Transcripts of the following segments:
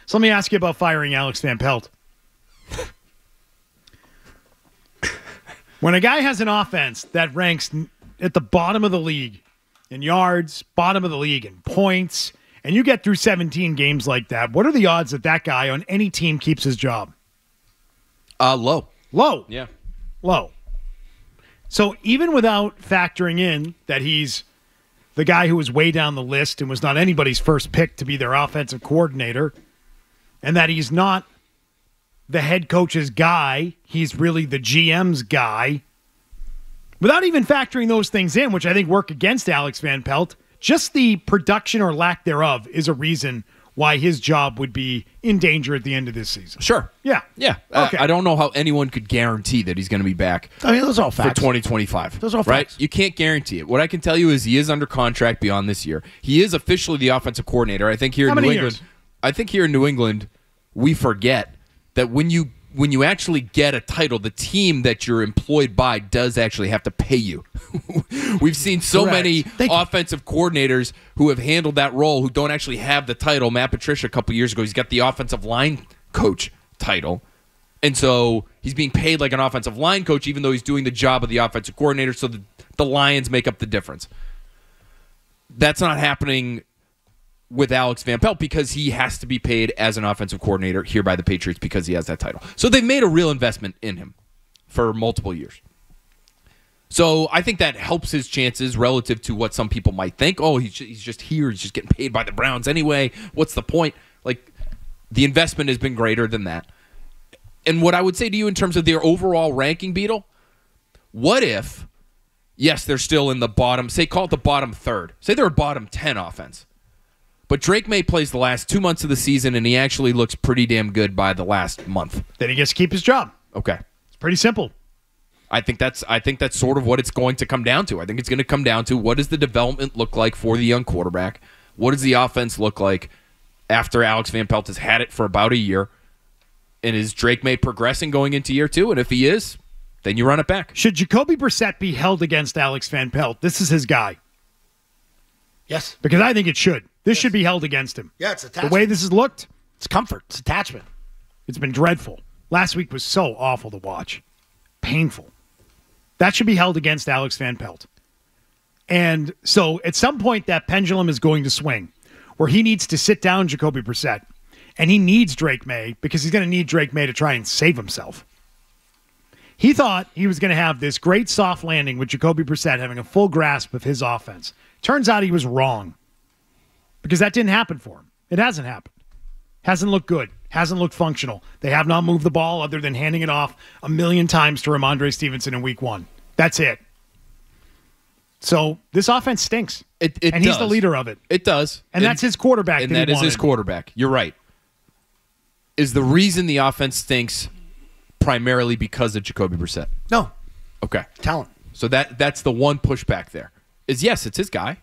So let me ask you about firing Alex Van Pelt. When a guy has an offense that ranks at the bottom of the league in yards, bottom of the league in points, and you get through 17 games like that, what are the odds that that guy on any team keeps his job? Low. Low. Yeah. Low. So even without factoring in that he's the guy who was way down the list and was not anybody's first pick to be their offensive coordinator, and that he's not the head coach's guy, he's really the GM's guy. Without even factoring those things in, which I think work against Alex Van Pelt, just the production or lack thereof is a reason why his job would be in danger at the end of this season. Sure. Yeah. Yeah. Okay. I don't know how anyone could guarantee that he's going to be back. I mean, those are all facts. For 2025. Those are all right? facts. You can't guarantee it. What I can tell you is he is under contract beyond this year. He is officially the offensive coordinator. I think here in New England, we forget that when you actually get a title, the team that you're employed by does actually have to pay you. We've seen so many offensive coordinators who have handled that role who don't actually have the title. Matt Patricia a couple years ago, he's got the offensive line coach title. And so he's being paid like an offensive line coach even though he's doing the job of the offensive coordinator, so the Lions make up the difference. That's not happening with Alex Van Pelt because he has to be paid as an offensive coordinator here by the Patriots because he has that title. So they've made a real investment in him for multiple years. So I think that helps his chances relative to what some people might think. Oh, he's just here. He's just getting paid by the Browns anyway. What's the point? Like, the investment has been greater than that. And what I would say to you in terms of their overall ranking, Beetle, what if, yes, they're still in the bottom, say call it the bottom third. Say they're a bottom 10 offense. But Drake May plays the last 2 months of the season, and he actually looks pretty damn good by the last month. Then he gets to keep his job. Okay. It's pretty simple. I think that's sort of what it's going to come down to. I think it's going to come down to what does the development look like for the young quarterback? What does the offense look like after Alex Van Pelt has had it for about a year? And is Drake May progressing going into year two? And if he is, then you run it back. Should Jacoby Brissett be held against Alex Van Pelt? This is his guy. Yes. Because I think it should. This should be held against him. Yeah, it's attachment. The way this has looked, it's comfort. It's attachment. It's been dreadful. Last week was so awful to watch. Painful. That should be held against Alex Van Pelt. And so at some point that pendulum is going to swing where he needs to sit down Jacoby Brissett. And he needs Drake May because he's going to need Drake May to try and save himself. He thought he was going to have this great soft landing with Jacoby Brissett having a full grasp of his offense. Turns out he was wrong because that didn't happen for him. It hasn't happened. Hasn't looked good. Hasn't looked functional. They have not moved the ball other than handing it off 1,000,000 times to Ramondre Stevenson in week 1. That's it. So this offense stinks. And he's the leader of it. It does. And that's his quarterback. And that is his quarterback. You're right. Is the reason the offense stinks primarily because of Jacoby Brissett? No. Okay. Talent. So that's the one pushback there. Is yes, it's his guy.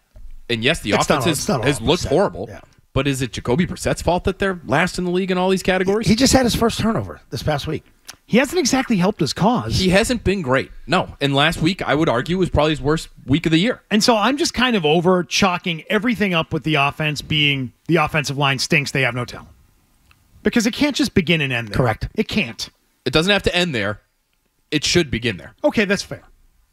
And yes, the offense has looked horrible. Yeah. But is it Jacoby Brissett's fault that they're last in the league in all these categories? He just had his first turnover this past week. He hasn't exactly helped his cause. He hasn't been great. No. And last week, I would argue, was probably his worst week of the year. And so I'm just kind of over chalking everything up with the offense being the offensive line stinks, they have no talent. Because it can't just begin and end there. Correct. It can't. It doesn't have to end there. It should begin there. Okay, that's fair.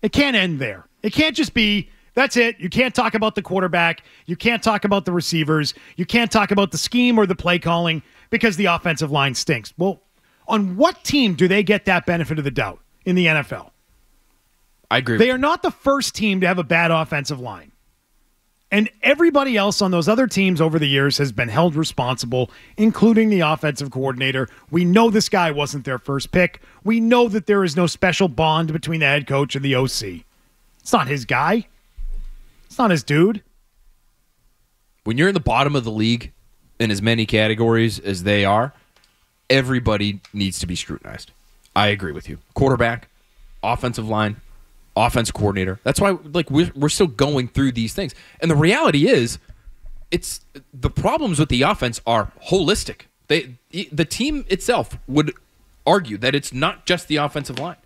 It can't end there. It can't just be, that's it. You can't talk about the quarterback. You can't talk about the receivers. You can't talk about the scheme or the play calling because the offensive line stinks. Well, on what team do they get that benefit of the doubt in the NFL? I agree. They are not the first team to have a bad offensive line. And everybody else on those other teams over the years has been held responsible, including the offensive coordinator. We know this guy wasn't their first pick. We know that there is no special bond between the head coach and the OC. It's not his guy. It's not his dude. When you're in the bottom of the league in as many categories as they are, everybody needs to be scrutinized. I agree with you. Quarterback, offensive line, offense coordinator. That's why we're still going through these things. And the reality is, it's the problems with the offense are holistic. The team itself would argue that it's not just the offensive line.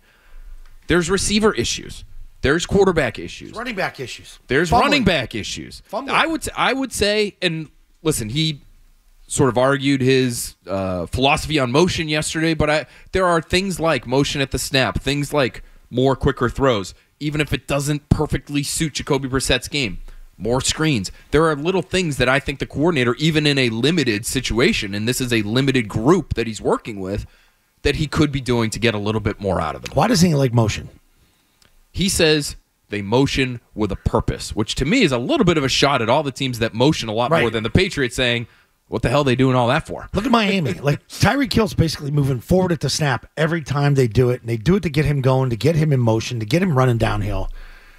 There's receiver issues. There's quarterback issues. Running back issues. There's running back issues. Fumbling. I would say, and listen, he sort of argued his philosophy on motion yesterday, but there are things like motion at the snap, things like more quicker throws, even if it doesn't perfectly suit Jacoby Brissett's game. More screens. There are little things that I think the coordinator, even in a limited situation, and this is a limited group that he's working with, that he could be doing to get a little bit more out of them. Why doesn't he like motion? He says they motion with a purpose, which to me is a little bit of a shot at all the teams that motion a lot more than the Patriots, saying, what the hell are they doing all that for? Look at Miami. Like, Tyreek Hill's basically moving forward at the snap every time they do it, and they do it to get him going, to get him in motion, to get him running downhill,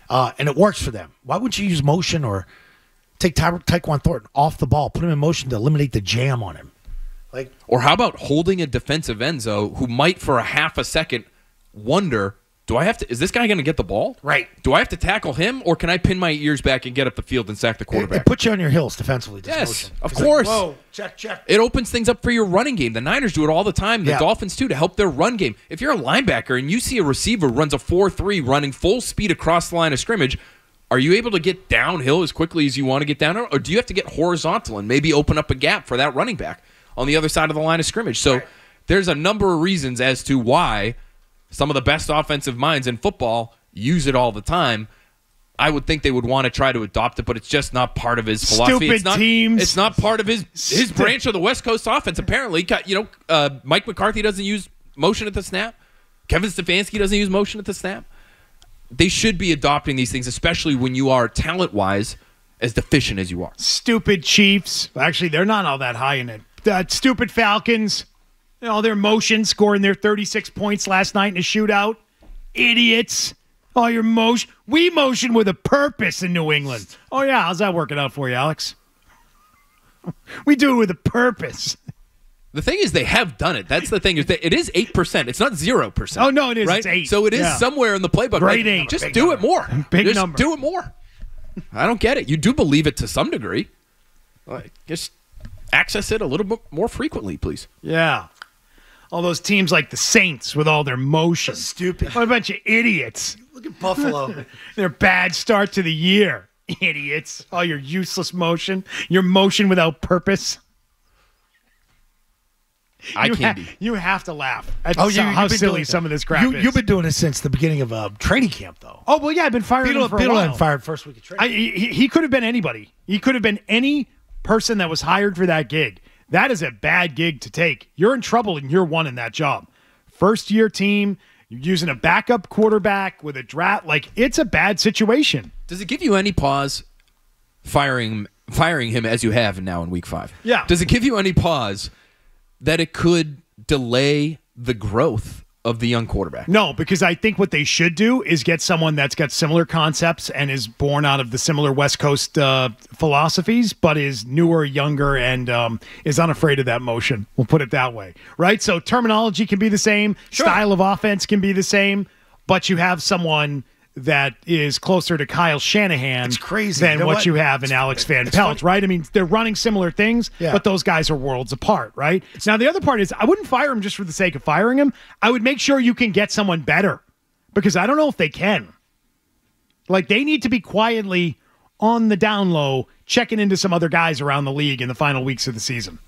and it works for them. Why wouldn't you use motion or take Tyquan Thornton off the ball, put him in motion to eliminate the jam on him? Or how about holding a defensive end zone who might for a half a second wonder, is this guy going to get the ball? Right. Do I have to tackle him, or can I pin my ears back and get up the field and sack the quarterback? It puts you on your heels defensively. Yes, motion. of course. Whoa, check. It opens things up for your running game. The Niners do it all the time. The Dolphins, too, to help their run game. If you're a linebacker and you see a receiver runs a 4-3 running full speed across the line of scrimmage, are you able to get downhill as quickly as you want to get down, or do you have to get horizontal and maybe open up a gap for that running back on the other side of the line of scrimmage? So there's a number of reasons as to why some of the best offensive minds in football use it all the time. I would think they would want to try to adopt it, but it's just not part of his philosophy. It's not part of his branch of the West Coast offense, apparently. Mike McCarthy doesn't use motion at the snap. Kevin Stefanski doesn't use motion at the snap. They should be adopting these things, especially when you are talent-wise as deficient as you are. Stupid Chiefs. Actually, they're not all that high in it. Stupid Falcons. Their motion, scoring their 36 points last night in a shootout. Idiots. Oh, your motion. We motion with a purpose in New England. Oh, yeah. How's that working out for you, Alex? We do it with a purpose. The thing is, they have done it. That's the thing. It is 8%. It's not 0%. Oh, no, it is. Right? It's 8. So it is somewhere in the playbook. Great 8. Just do it more. Big number. Do it more. I don't get it. You do believe it to some degree. Just access it a little bit more frequently, please. Yeah. All those teams like the Saints with all their motion. Stupid. What a bunch of idiots. Look at Buffalo. Their bad start to the year. Idiots. All your useless motion. Your motion without purpose. You have to laugh at how silly some of this crap is. You've been doing it since the beginning of training camp, though. Oh, well, yeah, I've been firing him for a while. Fired first week of training. He could have been anybody. He could have been any person that was hired for that gig. That is a bad gig to take. You're in trouble in year one in that job. First-year team, you're using a backup quarterback with a draft. It's a bad situation. Does it give you any pause firing him as you have now in week 5? Yeah. Does it give you any pause that it could delay the growth of the young quarterback? No, because I think what they should do is get someone that's got similar concepts and is born out of the similar West Coast philosophies, but is newer, younger, and is unafraid of that motion. We'll put it that way, right? So terminology can be the same, style of offense can be the same, but you have someone that is closer to Kyle Shanahan than what you have in Alex Van Pelt, right? I mean, they're running similar things, but those guys are worlds apart, right? Now, the other part is I wouldn't fire him just for the sake of firing him. I would make sure you can get someone better because I don't know if they can. They need to be quietly on the down low, checking into some other guys around the league in the final weeks of the season.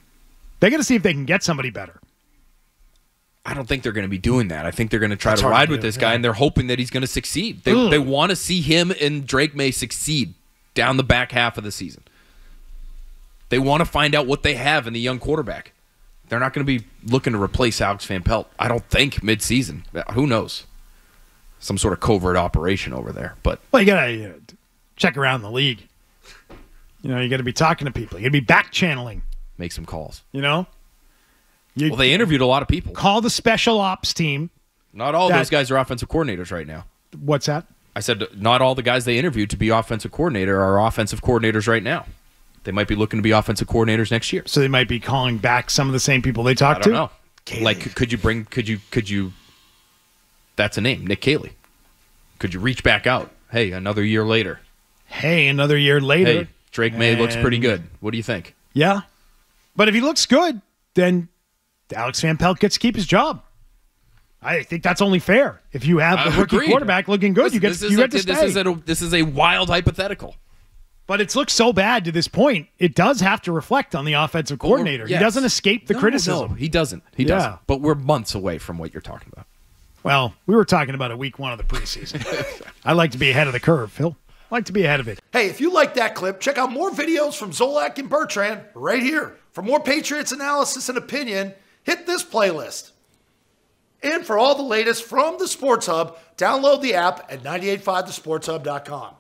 They got to see if they can get somebody better. I don't think they're going to be doing that. I think they're going to try to ride with this guy, and they're hoping that he's going to succeed. They want to see him and Drake May succeed down the back half of the season. They want to find out what they have in the young quarterback. They're not going to be looking to replace Alex Van Pelt, I don't think, mid-season. Who knows? Some sort of covert operation over there. But you got to check around the league. You got to be talking to people. You got to be back-channeling. Make some calls. They interviewed a lot of people. Call the special ops team. Not all those guys are offensive coordinators right now. What's that? I said not all the guys they interviewed to be offensive coordinator are offensive coordinators right now. They might be looking to be offensive coordinators next year. So they might be calling back some of the same people they talked to? I don't know. Could you that's a name, Nick Caley. Could you reach back out? Hey, another year later. Hey, Drake May looks pretty good. What do you think? Yeah. But if he looks good, then Alex Van Pelt gets to keep his job. I think that's only fair. If you have the rookie quarterback looking good, you get to stay. This is a wild hypothetical. But it's looked so bad to this point, it does have to reflect on the offensive coordinator. Yes. He doesn't escape the criticism. No, he doesn't. He doesn't. But we're months away from what you're talking about. Well, we were talking about it week 1 of the preseason. I like to be ahead of the curve, Phil. I like to be ahead of it. Hey, if you like that clip, check out more videos from Zolak and Bertrand right here. For more Patriots analysis and opinion, hit this playlist. And for all the latest from the Sports Hub, download the app at 985thesportshub.com.